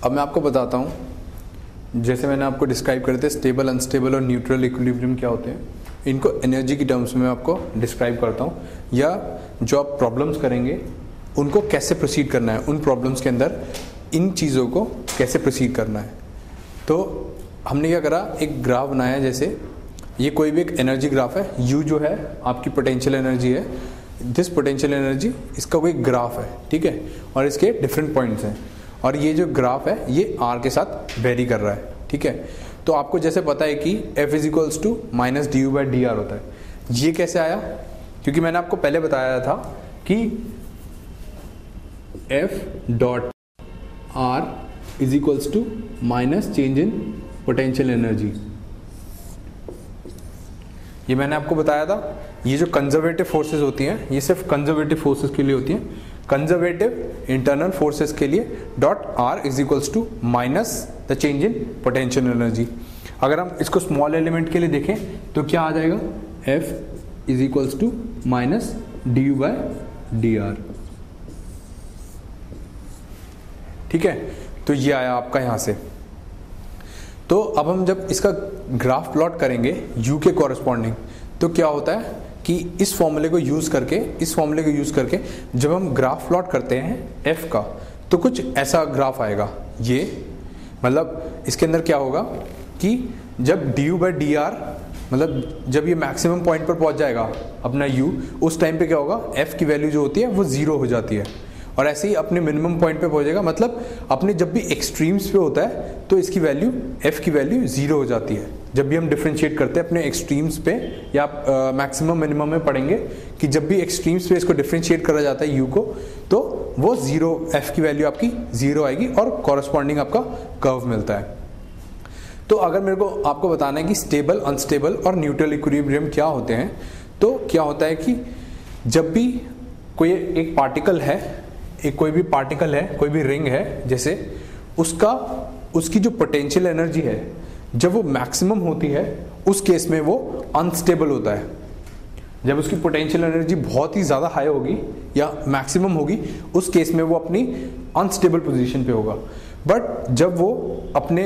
अब मैं आपको बताता हूँ, जैसे मैंने आपको डिस्क्राइब करे थे स्टेबल, अनस्टेबल और न्यूट्रल इक्विलिब्रियम क्या होते हैं, इनको एनर्जी की टर्म्स में आपको डिस्क्राइब करता हूँ, या जो आप प्रॉब्लम्स करेंगे उनको कैसे प्रोसीड करना है, उन प्रॉब्लम्स के अंदर इन चीज़ों को कैसे प्रोसीड करना है। तो हमने क्या करा, एक ग्राफ बनाया, जैसे ये कोई भी एक एनर्जी ग्राफ है, U जो है आपकी पोटेंशियल एनर्जी है, दिस पोटेंशियल एनर्जी, इसका कोई ग्राफ है, ठीक है, और इसके डिफरेंट पॉइंट्स हैं, और ये जो ग्राफ है ये R के साथ वेरी कर रहा है, ठीक है। तो आपको जैसे पता है कि F is equals to minus d u by d r होता है। ये कैसे आया, क्योंकि मैंने आपको पहले बताया था कि F dot R is equals to minus change in potential energy. ये मैंने आपको बताया था। ये जो कंजर्वेटिव फोर्सेस होती हैं, ये सिर्फ कंजर्वेटिव फोर्सेस के लिए होती हैं, कंजर्वेटिव इंटरनल फोर्सेस के लिए dot R is equals to minus the change in potential energy. अगर हम इसको स्मॉल एलिमेंट के लिए देखें तो क्या आ जाएगा, F is equals to minus d u by d r, ठीक है। तो ये आया आपका यहां से। तो अब हम जब इसका ग्राफ प्लॉट करेंगे U के कॉरेस्पॉन्डिंग, तो क्या होता है कि इस फॉर्मूले को यूज करके जब हम ग्राफ प्लॉट करते हैं F का, तो कुछ ऐसा ग्राफ आएगा। ये मतलब इसके अंदर क्या होगा कि जब D u by d are, मतलब जब ये मैक्सिमम पॉइंट पर पहुंच जाएगा अपना U, उस टाइम पे क्या होगा, F की वैल्यू जो होती है वो 0 हो जाती है, और ऐसे ही अपने मिनिमम पॉइंट पे पहुंचेगा, मतलब अपने जब भी एक्सट्रीम्स पे होता है तो इसकी वैल्यू, F की वैल्यू 0 हो जाती है। जब भी हम डिफरेंशिएट करते हैं अपने एक्सट्रीम्स पे, या आप मैक्सिमम मिनिमम में पढ़ेंगे कि जब भी एक्सट्रीम्स पे इसको डिफरेंशिएट करा जाता है U को, तो वो 0, F की वैल्यू आपकी 0 आएगी और कॉरेस्पॉन्डिंग आपका कर्व मिलता है। तो अगर मेरे को आपको बताना है कि स्टेबल, अनस्टेबल और न्यूट्रल इक्विलिब्रियम क्या होते हैं, तो क्या होता है कि जब भी कोई एक पार्टिकल है, कोई भी रिंग है, जैसे उसकी जो पोटेंशियल एनर्जी है जब वो मैक्सिमम होती है, उस केस में वो अनस्टेबल होता है। जब उसकी पोटेंशियल एनर्जी बहुत ही ज़्यादा हाई होगी या मैक्सिमम होगी, उस केस में वो अपनी अनस्टेबल पोजीशन पे होगा। बट जब वो अपने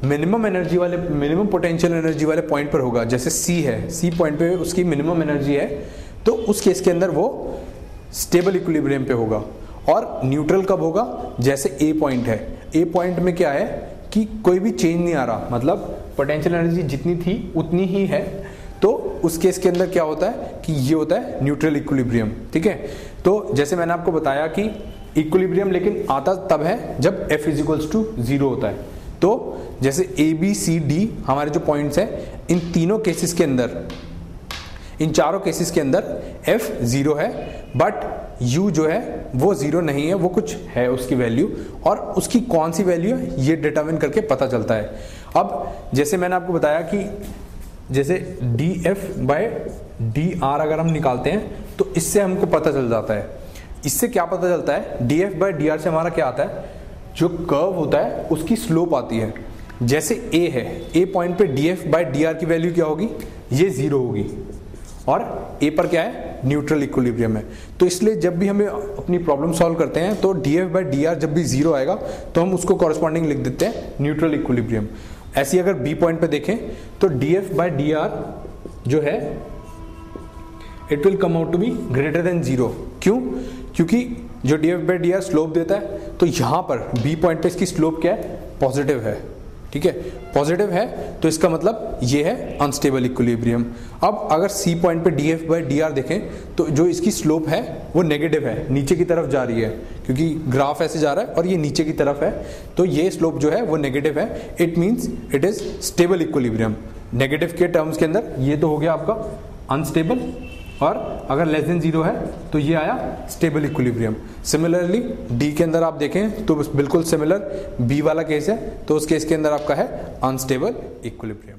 मिनिमम पोटेंशियल एनर्जी वाले पॉइंट पर होगा, जैसे C है, C पॉइंट पे उसकी मिनिमम एनर्जी है, तो उस केस के अंदर वो स्टेबल इक्विलिब्रियम पे होगा। और न्यूट्रल कब होगा, जैसे A पॉइंट है, A पॉइंट में क्या है कि कोई भी चेंज नहीं आ रहा, मतलब पोटेंशियल एनर्जी जितनी थी उतनी ही है, तो उस केस के अंदर क्या होता है कि ये होता है न्यूट्रल इक्विलिब्रियम, ठीक है। तो जैसे मैंने आपको बताया कि इक्विलिब्रियम लेकिन आता तब है जब F इज इक्वल्स टू 0 होता है। तो जैसे A B C D हमारे जो पॉइंट्स हैं, इन तीनों केसेस के अंदर, इन चारों केसेस के अंदर F 0 है, बट U जो है वो 0 नहीं है, वो कुछ है उसकी वैल्यू, और उसकी कौन सी वैल्यू है ये डिटरमिन करके पता चलता है। अब जैसे मैंने आपको बताया कि जैसे dF बाय dr अगर हम निकालते हैं तो इससे हमको पता चल जाता है। इससे क्या पता चलता है, dF बाय dr से हमारा क्या आता है, जो कर्व होता है उसकी स्लोप आती है। जैसे A है, A पॉइंट पे dF बाय dr की वैल्यू क्या होगी, ये 0 होगी, और A पर क्या है, न्यूट्रल इक्विलिब्रियम है। तो इसलिए जब भी हमें अपनी प्रॉब्लम सॉल्व करते हैं तो dF बाय dr जब भी 0 आएगा तो हम उसको कॉरेस्पॉन्डिंग लिख देते हैं न्यूट्रल इक्विलिब्रियम। ऐसे ही अगर B पॉइंट पे देखें तो dF बाय dr जो है it will come out to be greater than 0। क्यों, क्योंकि जो dF बाय dr स्लोप देता है, तो यहाँ पर B पॉइंट पे इसकी स्लोप क्या है, पॉजिटिव है, ठीक है, पॉजिटिव है, तो इसका मतलब ये है अनस्टेबल इक्विलिब्रियम। अब अगर C पॉइंट पे dF बाय dr देखें तो जो इसकी स्लोप है वो नेगेटिव है, नीचे की तरफ जा रही है, क्योंकि ग्राफ ऐसे जा रहा है और ये नीचे की तरफ है, तो ये स्लोप जो है वो नेगेटिव है। It means it is stable equilibrium. Negative के टर्म्स के अंदर ये तो हो गया आपका अनस्टेबल, और अगर लेस देन 0 है तो ये आया स्टेबल इक्विलिब्रियम। सिमिलरली D के अंदर आप देखें तो बिल्कुल सिमिलर B वाला केस है, तो उस केस के अंदर आपका है अनस्टेबल इक्विलिब्रियम।